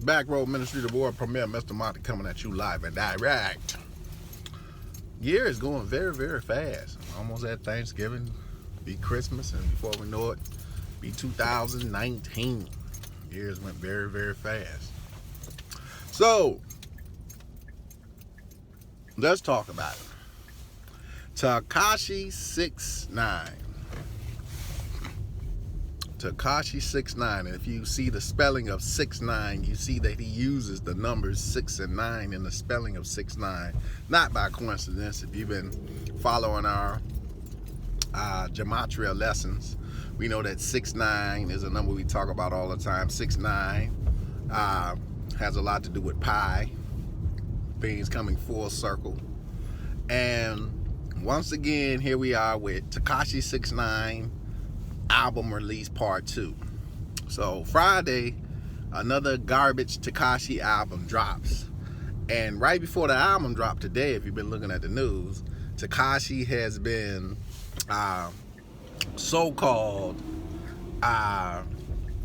Back Road Ministry, the board premier, Mr. Monty, coming at you live and direct. Year is going very, very fast. Almost at Thanksgiving, be Christmas, and before we know it, be 2019. Years went very, very fast. So, let's talk about it. Tekashi 6ix9ine. Tekashi 6ix9ine, and if you see the spelling of 6ix9ine, you see that he uses the numbers 6 and 9 in the spelling of 6ix9ine. Not by coincidence. If you've been following our gematria lessons, we know that 6ix9ine is a number we talk about all the time. 6ix9ine has a lot to do with pi, things coming full circle. And once again, here we are with Tekashi 6ix9ine album release part 2. So Friday, another garbage Tekashi album drops. And right before the album dropped today, if you've been looking at the news, Tekashi has been so-called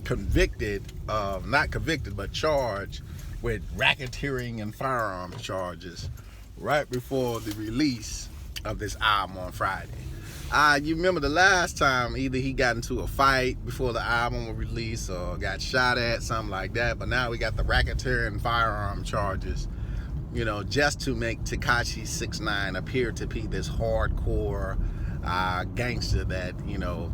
convicted of, not convicted, but charged with racketeering and firearms charges right before the release of this album on Friday. You remember the last time either he got into a fight before the album was released or got shot at, something like that. But now we got the racketeering and firearm charges, you know, just to make Tekashi 6ix9ine appear to be this hardcore gangster that, you know,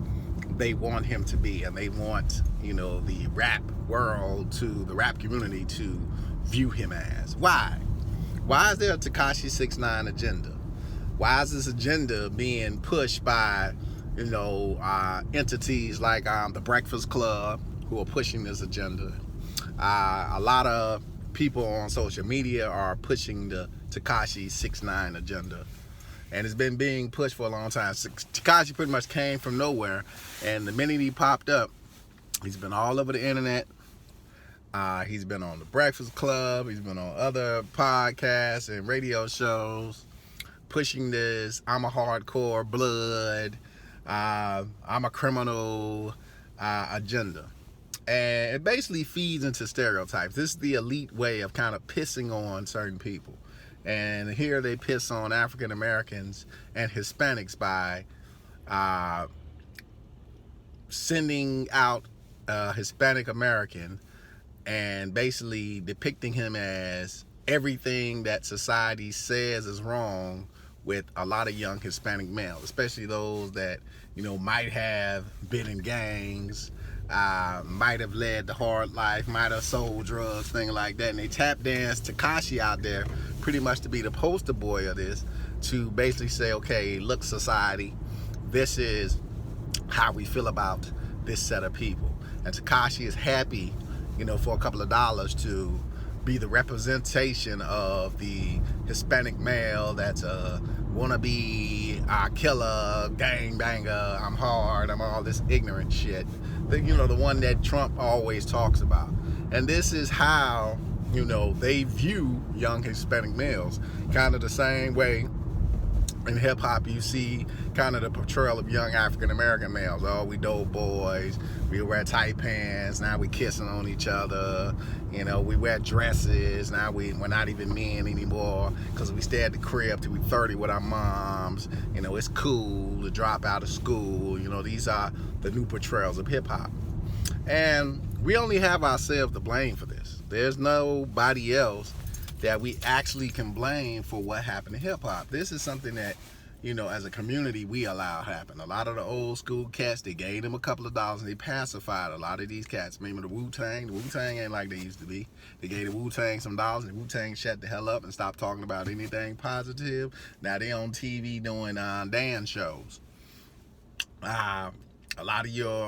they want him to be. And they want, you know, the rap world, the rap community to view him as. Why? Why is there a Tekashi 6ix9ine agenda? Why is this agenda being pushed by, you know, entities like the Breakfast Club, who are pushing this agenda? A lot of people on social media are pushing the Tekashi 6ix9ine agenda, and it's been being pushed for a long time. Tekashi pretty much came from nowhere, and the minute he popped up, he's been all over the internet. He's been on the Breakfast Club. He's been on other podcasts and radio shows, pushing this I'm a hardcore blood, I'm a criminal agenda. And it basically feeds into stereotypes. This is the elite way of kind of pissing on certain people. And here they piss on African Americans and Hispanics by sending out a Hispanic American and basically depicting him as everything that society says is wrong with a lot of young Hispanic males, especially those that, you know, might have been in gangs, might have led the hard life, might have sold drugs, things like that. And they tap dance Tekashi out there pretty much to be the poster boy of this, to basically say, okay, look, society, this is how we feel about this set of people. And Tekashi is happy, you know, for a couple of dollars to be the representation of the Hispanic male that's a wannabe killer, gangbanger, I'm hard, I'm all this ignorant shit. You know, the one that Trump always talks about. And this is how, you know, they view young Hispanic males. Kind of the same way in hip-hop you see kind of the portrayal of young African-American males. Oh, we dope boys, we wear tight pants, now we kissing on each other, you know, we wear dresses, now we're not even men anymore because we stay at the crib till we 30 with our moms, you know, it's cool to drop out of school, you know, these are the new portrayals of hip-hop. And we only have ourselves to blame for this. There's nobody else that we actually can blame for what happened to hip-hop. This is something that, you know, as a community, we allow happen. A lot of the old school cats, they gave them a couple of dollars and they pacified a lot of these cats. Remember the Wu-Tang? The Wu-Tang ain't like they used to be. They gave the Wu-Tang some dollars and the Wu-Tang shut the hell up and stopped talking about anything positive. Now they on TV doing dance shows. A lot of your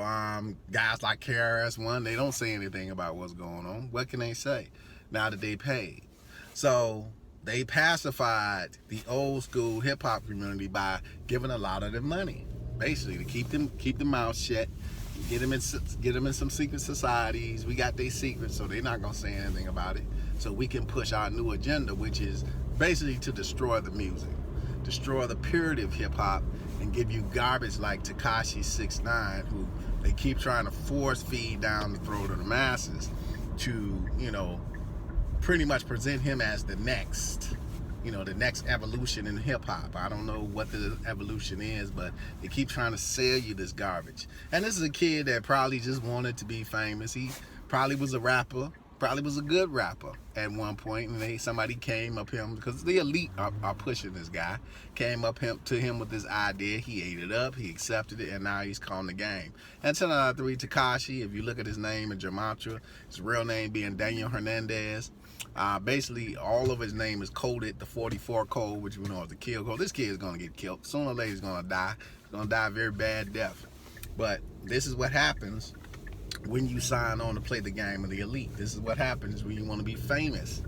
guys like KRS-One, they don't say anything about what's going on. What can they say now that they paid? So they pacified the old school hip hop community by giving a lot of them money, basically to keep them mouth shut, get them in some secret societies. We got their secrets, so they're not gonna say anything about it. So we can push our new agenda, which is basically to destroy the music, destroy the purity of hip hop, and give you garbage like Tekashi 6ix9ine, who they keep trying to force feed down the throat of the masses. pretty much present him as the next evolution in hip hop. I don't know what the evolution is, but they keep trying to sell you this garbage. And this is a kid that probably just wanted to be famous. He probably was a rapper, probably was a good rapper at one point, and somebody came up him, because the elite are pushing this guy, came up to him with this idea. He ate it up, he accepted it, and now he's calling the game. And 10 out of 3, Tekashi, if you look at his name in Gematria, his real name being Daniel Hernandez. Basically, all of his name is coded, the 44 code, which we know is the kill code. This kid is going to get killed. Sooner or later, he's going to die. He's going to die a very bad death. But this is what happens when you sign on to play the game of the elite. This is what happens when you want to be famous.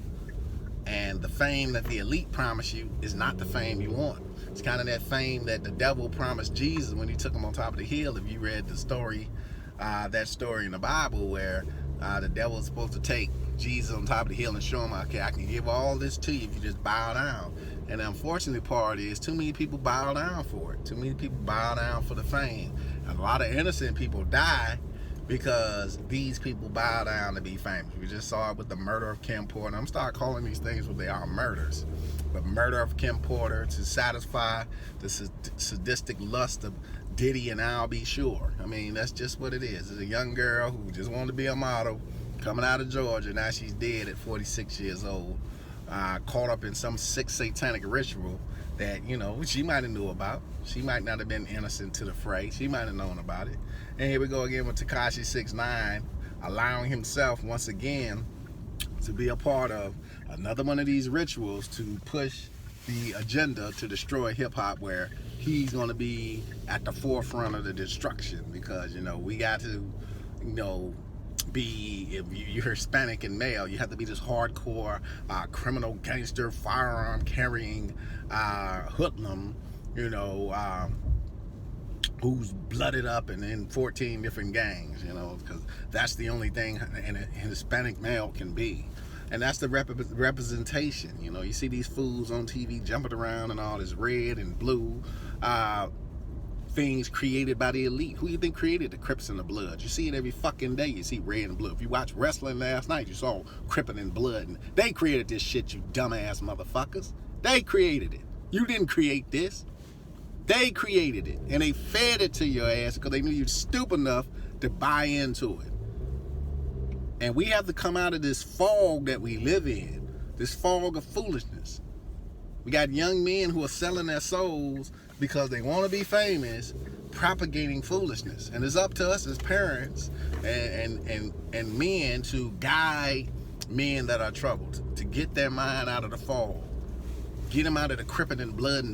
And the fame that the elite promise you is not the fame you want. It's kind of that fame that the devil promised Jesus when he took him on top of the hill. If you read the story, that story in the Bible where the devil is supposed to take Jesus on top of the hill and show him, okay, I can give all this to you if you just bow down. And the unfortunate part is too many people bow down for it. Too many people bow down for the fame. And a lot of innocent people die because these people bow down to be famous. We just saw it with the murder of Kim Porter. I'm start calling these things what they are, murders. But murder of Kim Porter to satisfy the sadistic lust of Diddy and I'll Be Sure. I mean, that's just what it is. It's a young girl who just wanted to be a model, coming out of Georgia. Now she's dead at 46 years old, caught up in some sick satanic ritual that, she might have knew about. She might not have been innocent to the fray. She might have known about it. And here we go again with Tekashi 6ix9ine, allowing himself once again to be a part of another one of these rituals to push the agenda to destroy hip-hop, where he's going to be at the forefront of the destruction, because we got to be, if you're Hispanic and male, you have to be this hardcore criminal gangster firearm carrying hoodlum, who's blooded up and in 14 different gangs, because that's the only thing a Hispanic male can be. And that's the representation. You see these fools on TV jumping around in all this red and blue things created by the elite. Who you think created the Crips and the Bloods? You see it every fucking day. You see red and blue. If you watch wrestling last night, you saw Crippin' and Blood. And they created this shit, you dumbass motherfuckers. They created it. You didn't create this. They created it. And they fed it to your ass because they knew you're stupid enough to buy into it. And we have to come out of this fog that we live in, this fog of foolishness. We got young men who are selling their souls because they want to be famous, propagating foolishness. And it's up to us as parents and men to guide men that are troubled, to get their mind out of the fog, get them out of the crippin' and blood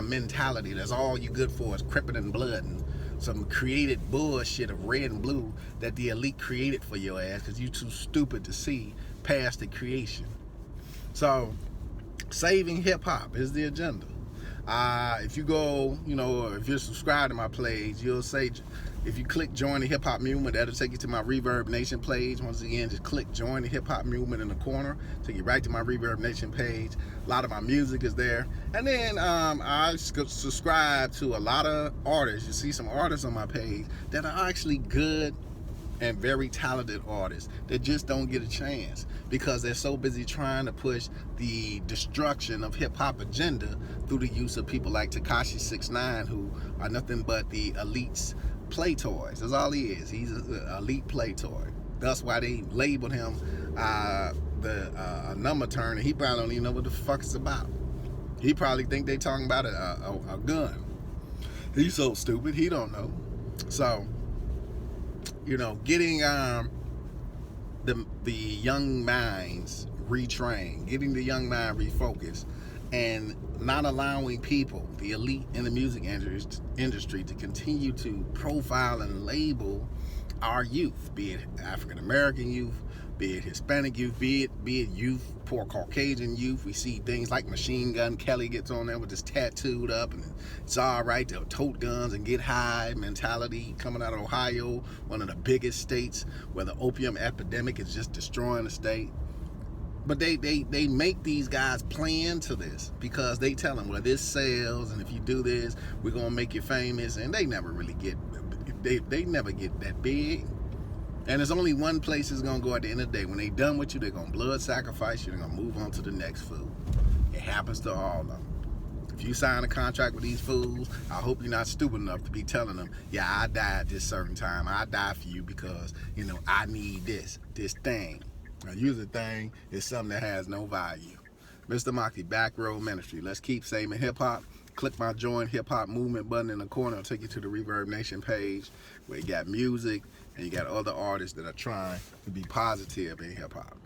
mentality. That's all you good for is crippin' and blood and some created bullshit of red and blue that the elite created for your ass because you too stupid to see past the creation. So, saving hip-hop is the agenda. If you go, if you're subscribed to my page, you'll say, if you click join the hip-hop movement, that'll take you to my Reverb Nation page. Once again, just click join the hip-hop movement in the corner, take you right to my Reverb Nation page. A lot of my music is there. And then I subscribe to a lot of artists. You see some artists on my page that are actually good and very talented artists that just don't get a chance because they're so busy trying to push the destruction of hip-hop agenda through the use of people like Tekashi 6ix9ine, who are nothing but the elite's play toys. That's all he is. He's an elite play toy. That's why they labeled him the number turn, and he probably don't even know what the fuck it's about. He probably think they talking about a gun. He's so stupid, he don't know. So, getting the young minds retrained, getting the young mind refocused, and not allowing people, the elite in the music industry, to continue to profile and label our youth, be it African American youth, be it Hispanic youth, be it youth, poor Caucasian youth. We see things like Machine Gun Kelly gets on there with this tattooed up, and it's all right to tote guns and get high mentality, coming out of Ohio, one of the biggest states where the opium epidemic is just destroying the state. But they make these guys play into this because they tell them, well, this sells, and if you do this, we're gonna make you famous. And they never really get, they never get that big. And there's only one place it's gonna go at the end of the day. When they done with you, they're gonna blood sacrifice you. They're gonna move on to the next fool. It happens to all of them. If you sign a contract with these fools, I hope you're not stupid enough to be telling them, yeah, I die at this certain time. I die for you because, you know, I need this thing. Now, usually the thing is something that has no value. Mr. Moxie, Back Row Ministry. Let's keep saving hip-hop. Click my Join Hip Hop Movement button in the corner. It'll take you to the Reverb Nation page where you got music and you got other artists that are trying to be positive in hip-hop.